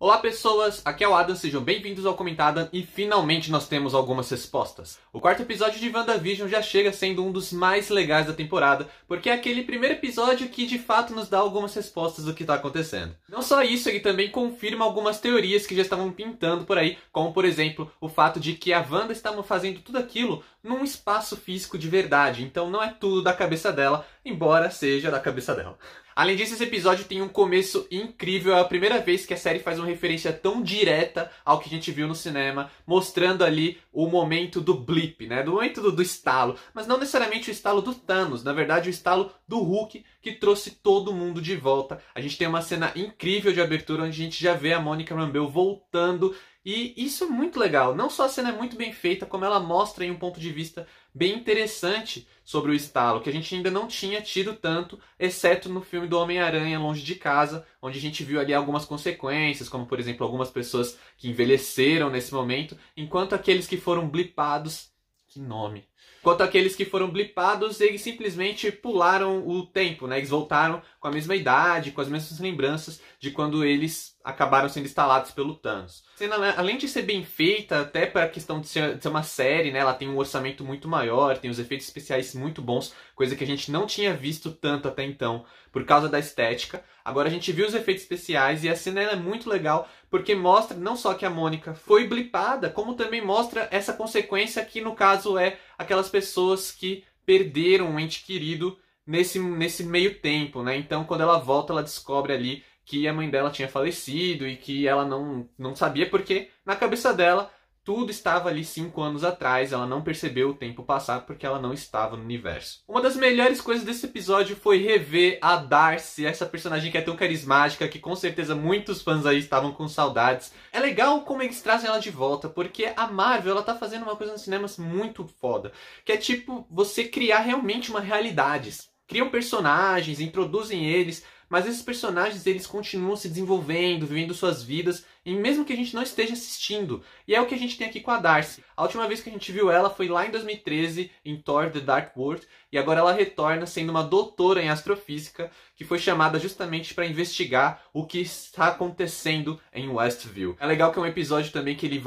Olá pessoas, aqui é o Adam, sejam bem-vindos ao Comentada e finalmente nós temos algumas respostas. O quarto episódio de WandaVision já chega sendo um dos mais legais da temporada, porque é aquele primeiro episódio que de fato nos dá algumas respostas do que está acontecendo. Não só isso, ele também confirma algumas teorias que já estavam pintando por aí, como por exemplo o fato de que a Wanda estava fazendo tudo aquilo num espaço físico de verdade, então não é tudo da cabeça dela, embora seja da cabeça dela. Além disso, esse episódio tem um começo incrível, é a primeira vez que a série faz uma referência tão direta ao que a gente viu no cinema, mostrando ali o momento do blip, né? Do momento do estalo, mas não necessariamente o estalo do Thanos, na verdade o estalo do Hulk, que trouxe todo mundo de volta. A gente tem uma cena incrível de abertura, onde a gente já vê a Monica Rambeau voltando, e isso é muito legal. Não só a cena é muito bem feita, como ela mostra em um ponto de vista bem interessante sobre o estalo, que a gente ainda não tinha tido tanto, exceto no filme do Homem-Aranha Longe de Casa, onde a gente viu ali algumas consequências, como por exemplo algumas pessoas que envelheceram nesse momento, enquanto aqueles que foram blipados... Que nome! Enquanto aqueles que foram blipados, eles simplesmente pularam o tempo, né? Eles voltaram com a mesma idade, com as mesmas lembranças de quando eles acabaram sendo instalados pelo Thanos. A cena, além de ser bem feita, até para a questão de ser uma série, né? Ela tem um orçamento muito maior, tem os efeitos especiais muito bons, coisa que a gente não tinha visto tanto até então, por causa da estética. Agora a gente viu os efeitos especiais e a cena é muito legal, porque mostra não só que a Mônica foi blipada, como também mostra essa consequência que no caso é aquelas pessoas que perderam um ente querido nesse meio tempo, né? Então quando ela volta, ela descobre ali que a mãe dela tinha falecido e que ela não sabia, porque na cabeça dela tudo estava ali 5 anos atrás, ela não percebeu o tempo passar porque ela não estava no universo. Uma das melhores coisas desse episódio foi rever a Darcy, essa personagem que é tão carismática, que com certeza muitos fãs aí estavam com saudades. É legal como eles trazem ela de volta, porque a Marvel ela tá fazendo uma coisa nos cinemas muito foda, que é tipo você criar realmente uma realidade. Criam personagens, introduzem eles, mas esses personagens eles continuam se desenvolvendo, vivendo suas vidas, e mesmo que a gente não esteja assistindo. E é o que a gente tem aqui com a Darcy. A última vez que a gente viu ela foi lá em 2013, em Thor The Dark World, e agora ela retorna sendo uma doutora em astrofísica, que foi chamada justamente para investigar o que está acontecendo em Westview. É legal que é um episódio também que ele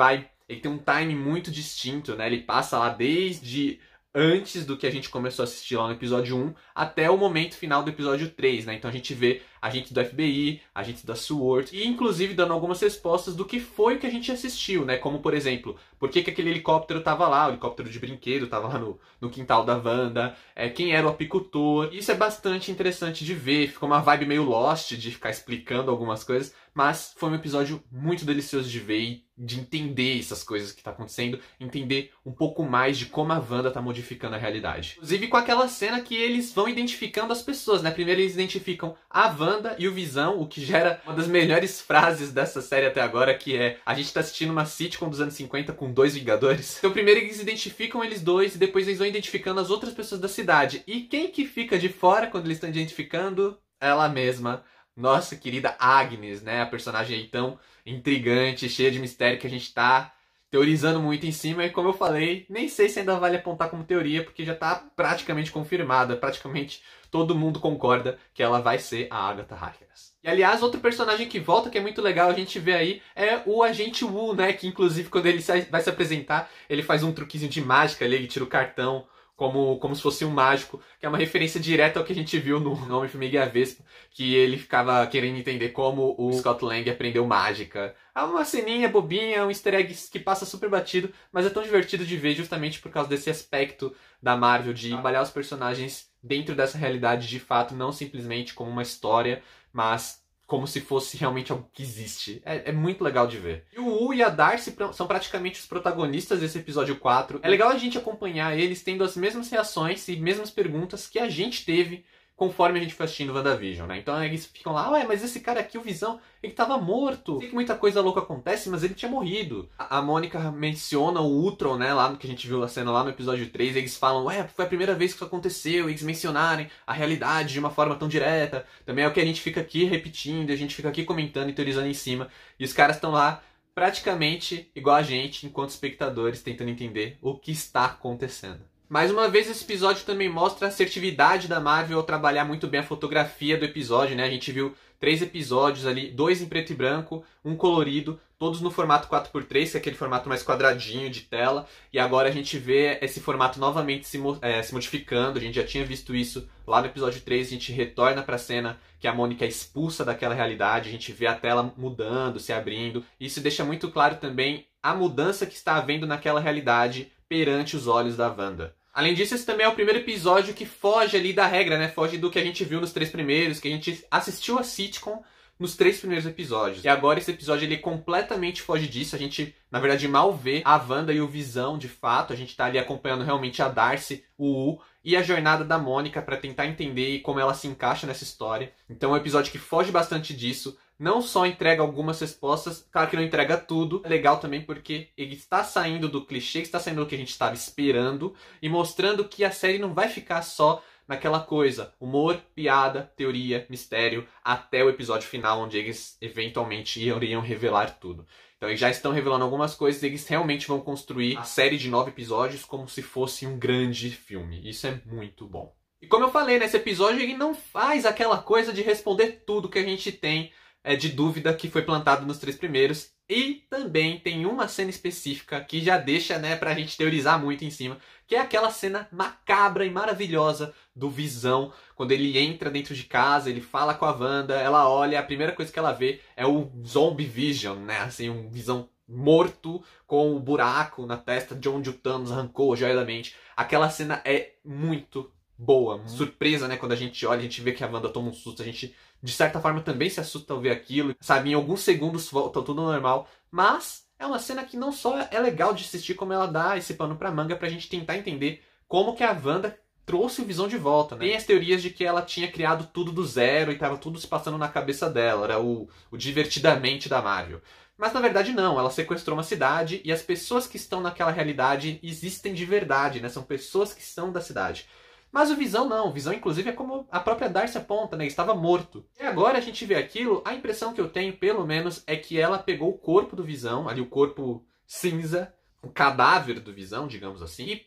tem um time muito distinto, né? Ele passa lá desde antes do que a gente começou a assistir lá no episódio 1 até o momento final do episódio 3, né? Então a gente vê agentes do FBI, agentes da SWORD e inclusive dando algumas respostas do que foi o que a gente assistiu, né? Como por exemplo, por que aquele helicóptero estava lá, o helicóptero de brinquedo estava lá no quintal da Wanda, quem era o apicultor. Isso é bastante interessante de ver, ficou uma vibe meio Lost de ficar explicando algumas coisas, mas foi um episódio muito delicioso de ver e de entender essas coisas que está acontecendo, entender um pouco mais de como a Wanda está modificando a realidade. Inclusive com aquela cena que eles vão identificando as pessoas, né? Primeiro eles identificam a Wanda e o Visão, o que gera uma das melhores frases dessa série até agora, que é: a gente tá assistindo uma sitcom dos anos 50 com 2 Vingadores. Então primeiro eles identificam eles dois e depois eles vão identificando as outras pessoas da cidade. E quem que fica de fora quando eles estão identificando? Ela mesma, nossa querida Agnes, né? A personagem aí tão intrigante, cheia de mistério, que a gente tá teorizando muito em cima. E como eu falei, nem sei se ainda vale apontar como teoria, porque já tá praticamente confirmada, praticamente todo mundo concorda que ela vai ser a Agatha Harkness. E aliás, outro personagem que volta, que é muito legal a gente ver aí, é o Agente Woo, né? Que inclusive quando ele vai se apresentar, ele faz um truquezinho de mágica ali, ele tira o cartão como se fosse um mágico, que é uma referência direta ao que a gente viu no Homem-Formiga e a Vespa, que ele ficava querendo entender como o Scott Lang aprendeu mágica. É uma ceninha bobinha, um easter egg que passa super batido, mas é tão divertido de ver justamente por causa desse aspecto da Marvel de trabalhar os personagens dentro dessa realidade de fato, não simplesmente como uma história, mas como se fosse realmente algo que existe. É muito legal de ver. E o Wu e a Darcy são praticamente os protagonistas desse episódio 4. É legal a gente acompanhar eles tendo as mesmas reações e mesmas perguntas que a gente teve conforme a gente foi assistindo WandaVision, né? Então eles ficam lá, ué, mas esse cara aqui, o Visão, ele tava morto. Sei que muita coisa louca acontece, mas ele tinha morrido. A Mônica menciona o Ultron, né, lá no que a gente viu a cena lá no episódio 3, eles falam, ué, foi a primeira vez que isso aconteceu, eles mencionarem a realidade de uma forma tão direta. Também é o que a gente fica aqui repetindo, a gente fica aqui comentando e teorizando em cima. E os caras estão lá praticamente igual a gente, enquanto espectadores, tentando entender o que está acontecendo. Mais uma vez, esse episódio também mostra a assertividade da Marvel ao trabalhar muito bem a fotografia do episódio, né? A gente viu 3 episódios ali, 2 em preto e branco, um colorido, todos no formato 4x3, que é aquele formato mais quadradinho de tela, e agora a gente vê esse formato novamente se modificando. A gente já tinha visto isso lá no episódio 3, a gente retorna para a cena que a Mônica é expulsa daquela realidade, a gente vê a tela mudando, se abrindo, e isso deixa muito claro também a mudança que está havendo naquela realidade perante os olhos da Wanda. Além disso, esse também é o primeiro episódio que foge ali da regra, né? Foge do que a gente viu nos 3 primeiros, que a gente assistiu a sitcom nos 3 primeiros episódios. E agora esse episódio ele completamente foge disso. A gente, na verdade, mal vê a Wanda e o Visão de fato. A gente tá ali acompanhando realmente a Darcy, o U e a jornada da Mônica para tentar entender como ela se encaixa nessa história. Então é um episódio que foge bastante disso. Não só entrega algumas respostas, claro que não entrega tudo. É legal também porque ele está saindo do clichê, está saindo do que a gente estava esperando e mostrando que a série não vai ficar só naquela coisa, humor, piada, teoria, mistério, até o episódio final, onde eles eventualmente iriam revelar tudo. Então eles já estão revelando algumas coisas e eles realmente vão construir a série de 9 episódios como se fosse um grande filme. Isso é muito bom. E como eu falei, nesse episódio ele não faz aquela coisa de responder tudo que a gente tem de dúvida que foi plantado nos 3 primeiros. E também tem uma cena específica que já deixa, né, pra gente teorizar muito em cima, que é aquela cena macabra e maravilhosa do Visão, quando ele entra dentro de casa, ele fala com a Wanda, ela olha, a primeira coisa que ela vê é o Zombie Vision, né, assim, um Visão morto com o buraco na testa de onde o Thanos arrancou a joia da mente. Aquela cena é muito boa, surpresa, né, quando a gente olha, a gente vê que a Wanda toma um susto, a gente de certa forma também se assusta ao ver aquilo, sabe, em alguns segundos volta tudo normal, mas é uma cena que não só é legal de assistir, como ela dá esse pano pra manga pra gente tentar entender como que a Wanda trouxe o Visão de volta, né? Tem as teorias de que ela tinha criado tudo do zero e tava tudo se passando na cabeça dela, era o divertidamente da Marvel. Mas na verdade não, ela sequestrou uma cidade e as pessoas que estão naquela realidade existem de verdade, né? São pessoas que são da cidade. Mas o Visão não. O Visão, inclusive, é como a própria Darcy aponta, né? Ele estava morto. E agora a gente vê aquilo, a impressão que eu tenho, pelo menos, é que ela pegou o corpo do Visão, ali o corpo cinza, o cadáver do Visão, digamos assim, e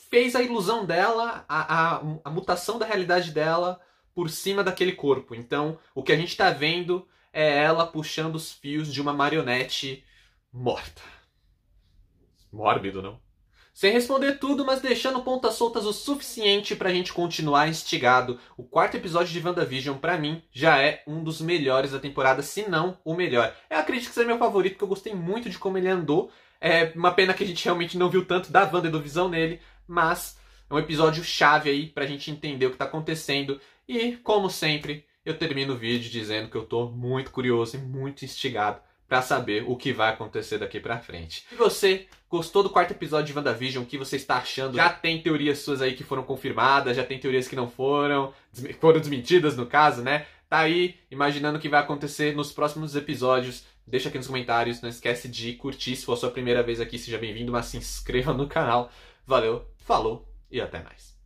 fez a ilusão dela, a mutação da realidade dela por cima daquele corpo. Então, o que a gente está vendo é ela puxando os fios de uma marionete morta. Mórbido, não? Sem responder tudo, mas deixando pontas soltas o suficiente pra gente continuar instigado, o 4º episódio de WandaVision, pra mim, já é um dos melhores da temporada, se não o melhor. Eu acredito que seja meu favorito, porque eu gostei muito de como ele andou. É uma pena que a gente realmente não viu tanto da Wanda e do Visão nele, mas é um episódio chave aí pra gente entender o que tá acontecendo. E, como sempre, eu termino o vídeo dizendo que eu tô muito curioso e muito instigado pra saber o que vai acontecer daqui pra frente. Se você gostou do 4º episódio de WandaVision, o que você está achando? Já tem teorias suas aí que foram confirmadas, já tem teorias que não foram desmentidas no caso, né? Tá aí imaginando o que vai acontecer nos próximos episódios. Deixa aqui nos comentários, não esquece de curtir se for a sua primeira vez aqui, seja bem-vindo, mas se inscreva no canal. Valeu, falou e até mais.